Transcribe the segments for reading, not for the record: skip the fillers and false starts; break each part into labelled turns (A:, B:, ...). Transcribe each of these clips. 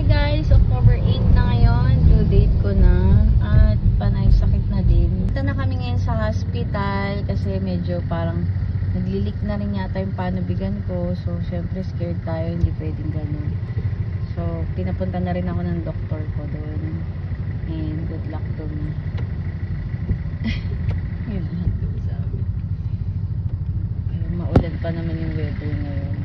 A: Hi guys! October 8 na ngayon. Due date ko na. At panay sakit na din. Punta na kami ngayon sa hospital kasi medyo parang naglilik na rin yata yung panubigan ko. So, syempre scared tayo. Hindi pwedeng ganun. So, pinapunta na rin ako ng doktor ko doon. And good luck to me. Yun lang sabi. Maulan pa naman yung weather ngayon.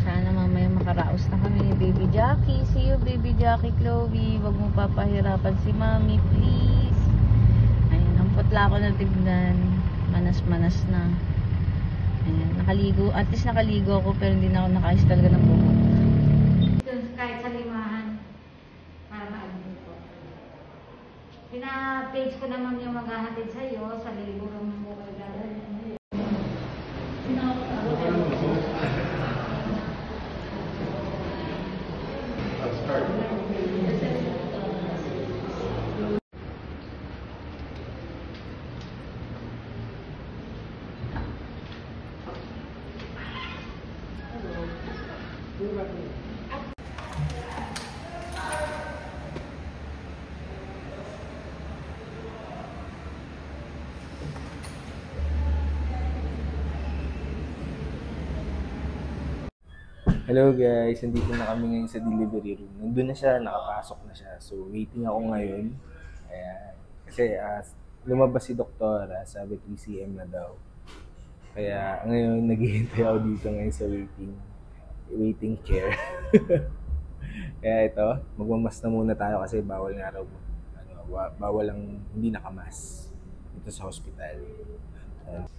A: Sana mamaya makaraos na kami ni Baby Jackie. See you, Baby Jackie Chloe. Wag mo papahirapan si Mami, please. Ayun, ang putla ko na tignan. Manas-manas na. Ayun, nakaligo. At least nakaligo ako pero hindi na ako nakaayos talaga ng buhok.
B: Kahit sa limahan. Para maagin ko. Pina-page ko naman yung maghahatid sa'yo sa libro ng buhay.
C: Hello guys, nandito na kami ngayon sa delivery room. Nandun na siya, nakapasok na siya. So waiting ako ngayon. Ayan. Kasi lumabas si doktor, sabi 3 cm na daw. Kaya ngayon naghihintay ako dito ngayon sa waiting chair. Kaya ito, magmamas na muna tayo kasi bawal nga raw. Bawal ang hindi nakamas dito sa hospital. Ayan.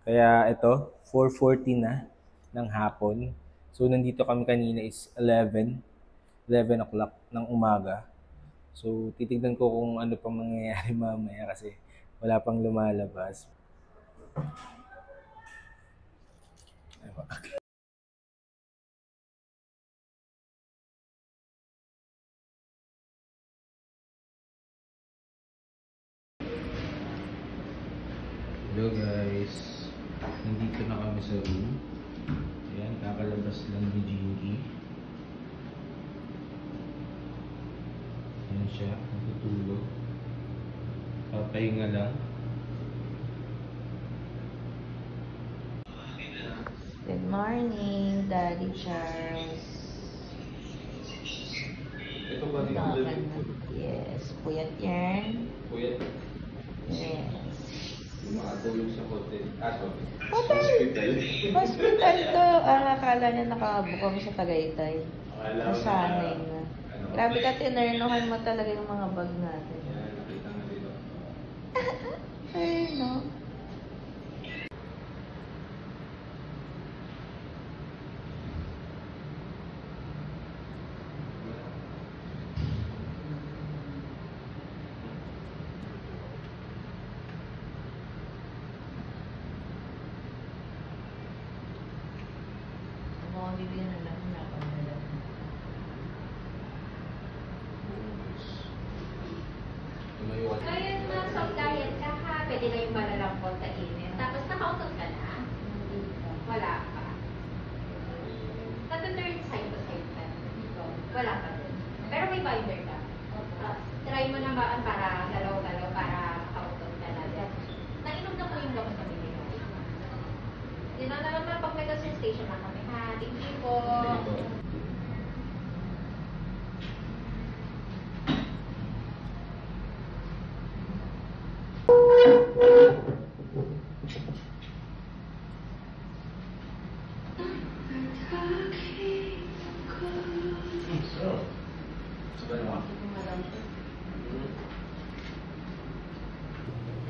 C: Kaya ito, 4:40 na ng hapon. So, nandito kami kanina is 11 o'clock ng umaga. So, titignan ko kung ano pang mangyayari mamaya kasi wala pang lumalabas. Hello guys. Nandito na kami sa room. Ayan, kakalabas lang ni Jinky. Ayan siya, natutulog. Papahinga lang.
A: Good morning, Daddy Charles.
C: Ito ba dito?
A: Yes, puyat yan.
C: Puyat?
A: Yes.
C: Makatulog sa hotel.
A: Hospital? Hospital to. Akala niya nakabukang sa Tagaytay. Nasanay na. Grabe ka, tinernohan mo talaga yung mga bag natin.
C: Nakita nga dito.
A: Ay, no? Bibigyan na lang na ako na lang.
D: Ngayon na soft diet ka ha, pwede na yung malalampot sa init. Tapos nakausap ka na? Wala pa. Nata-third side to side ka. Wala pa din. Pero may binder ka. Try mo naman para galaw-galaw para makausap ka na. Nainom na po yung gamot sa bibig. Yun na naman pag may consultation na kami ha. Thank you po.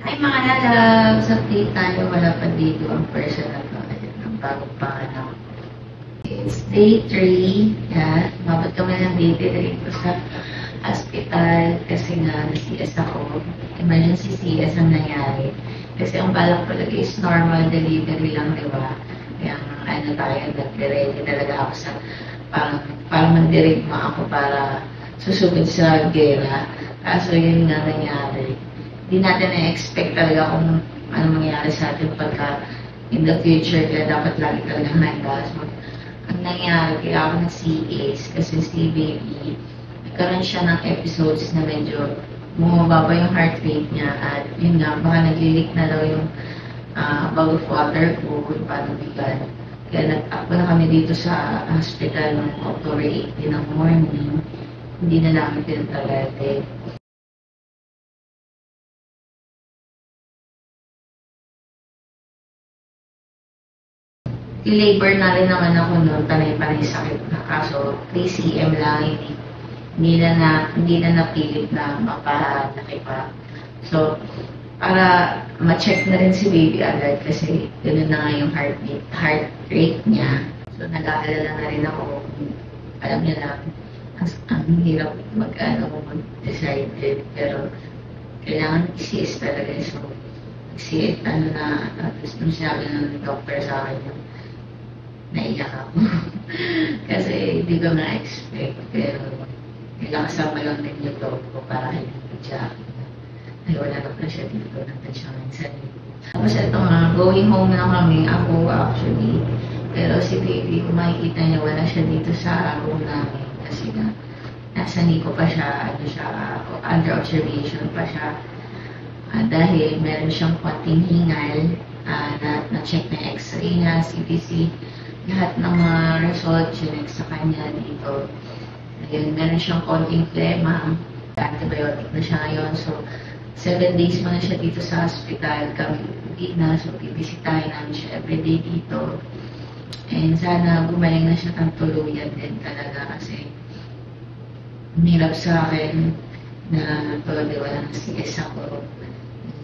A: Hi mga lalabs! Update tayo. Wala pa dito ang person na to. Ayan, ang bagong panganak. It's day 3. Yan. Mabot kami ng day 3 dito sa hospital kasi nga na-CS ako. Emergency CS ang nangyari. Kasi ang balak ko lagi is normal delivery lang, di ba? Kaya ano tayo, nag-ready talaga ako sa parang mag-dirigma ako para susugod sa gera. Kaso yun nga nangyari. Hindi natin na-expect talaga kung ano mangyayari sa atin pagka in the future, kaya dapat lagi talaga handa. So, ang nangyari, kaya ako nag-CAs kasi si baby, nagkaroon siya ng episodes na medyo bumababa yung heart rate niya at yun nga, baka nag-leak na daw yung bag of water ko kung paano bigan. Kaya nag-akbo na kami dito sa hospital noong October 18 ng morning. Hindi na namin pinatagate. I-labor na rin naman ako noon, panay-panay sakit na kaso 3 cm lang, hindi na napilit na mapalaki pa. So, para ma-check na rin si baby agad kasi gano'n na nga yung heart rate niya. So, nag-aalala na rin ako. Alam niya lang, ang hirap mag-decide din. Pero, kailangan i-CS talaga. So, nag-CS, tapos nung sinabi ng doctor sa akin, naiyak ako. Kasi, hindi ko na-expect. Pero, kasama lang din yung loob ko para hindi siya. Ay, wala na pala siya dito. Nandun siya ngayon sa dito. Tapos ito nga, going home na kami. Ako actually. Pero si baby, kung makikita niya, wala siya dito sa room namin. Kasi nga, nasa Nico pa siya, under observation pa siya. Dahil meron siyang konting hingal, na-check na x-ray niya, CBC. Lahat ng mga results, yun sa kanya dito. Ayun, meron siyang konting plema. Antibiotic na siya ngayon. So, 7 days mo na siya dito sa hospital. Kami uwi na. So, bibisitahin namin siya everyday dito. And sana gumaling na siya ng tuluyan din talaga kasi hirap sa akin na tulad walang CS ako.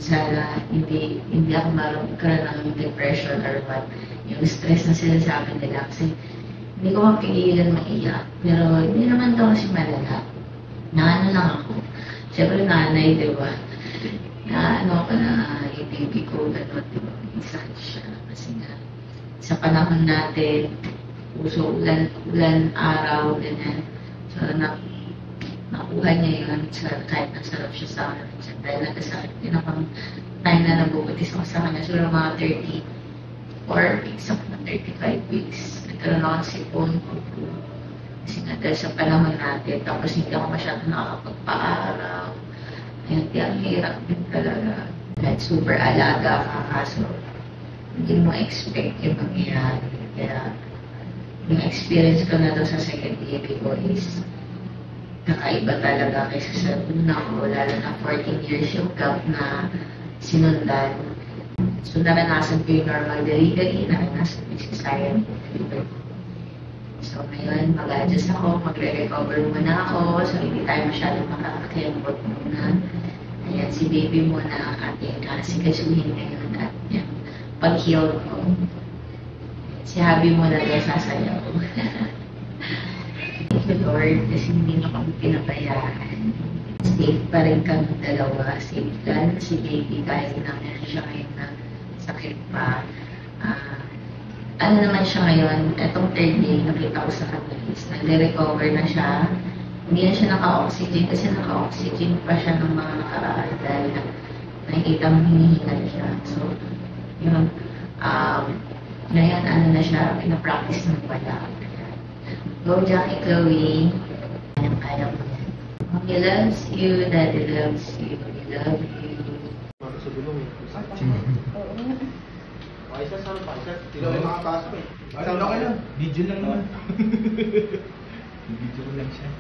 A: Sana hindi ako magkaroon ng depression or what. Yung stress na sinasabi nila kasi hindi ko mapigilan maiyak. Pero hindi naman daw kasi malala. Naano lang ako. Siyempre nanay, di ba? Naano ako na yung baby ko, gano'n, di ba? May sakit siya. Kasi nga, sa panahon natin, ulan, araw, ganyan. So, nakuha niya yun kahit nasarap siya sa akin. Dahil nagkasakit din ako time na nabubutis ako sa kanya. So, mga 34 weeks ako na 35 weeks. Nagkaroon ako ng sipon. Kasi nga dahil sa panahon natin, tapos hindi ako masyado nakakapagpa-araw. Ayun, ang hirap din talaga. Kahit super alaga ka, kaso hindi mo expect yung mangyayari. Kaya yung experience ko na to sa second baby ko is kakaiba talaga kaysa sa una ko, lalo na 14 years yung gap na sinundan. So, naranasan ko yung normal delivery, naranasan ko yung cesarean delivery. So, ngayon, mag-adjust ako, magre-recover muna ako, so hindi tayo masyadong makakakilambot muna. Ayan, si baby muna ating sikasuhin ngayon at yan, pag-heal ko. Si Habi muna daw sasayaw. Thank you, Lord, kasi hindi na kami pinabayaan. Safe pa rin kami dalawa. Safe lang si baby kahit na meron siya ngayon na sakit pa. Ano naman siya ngayon, etong third day, nakita ko sa kanya is nagre-recover na siya. Hindi na siya naka-oxygen kasi naka-oxygen pa siya ng mga nakaraan dahil nakikita mo hinihingal siya. So, yun, ngayon ano na siya, pinapractice ng pala. Go, Jackie Chloe. Kaya mo yan. Mommy loves you, Daddy loves you, we love you.
E: Sa gulong Okay, sir, saan pa? Sir, ikaw yung makapasok eh. Saan okay lang? Video lang naman. Video lang siya.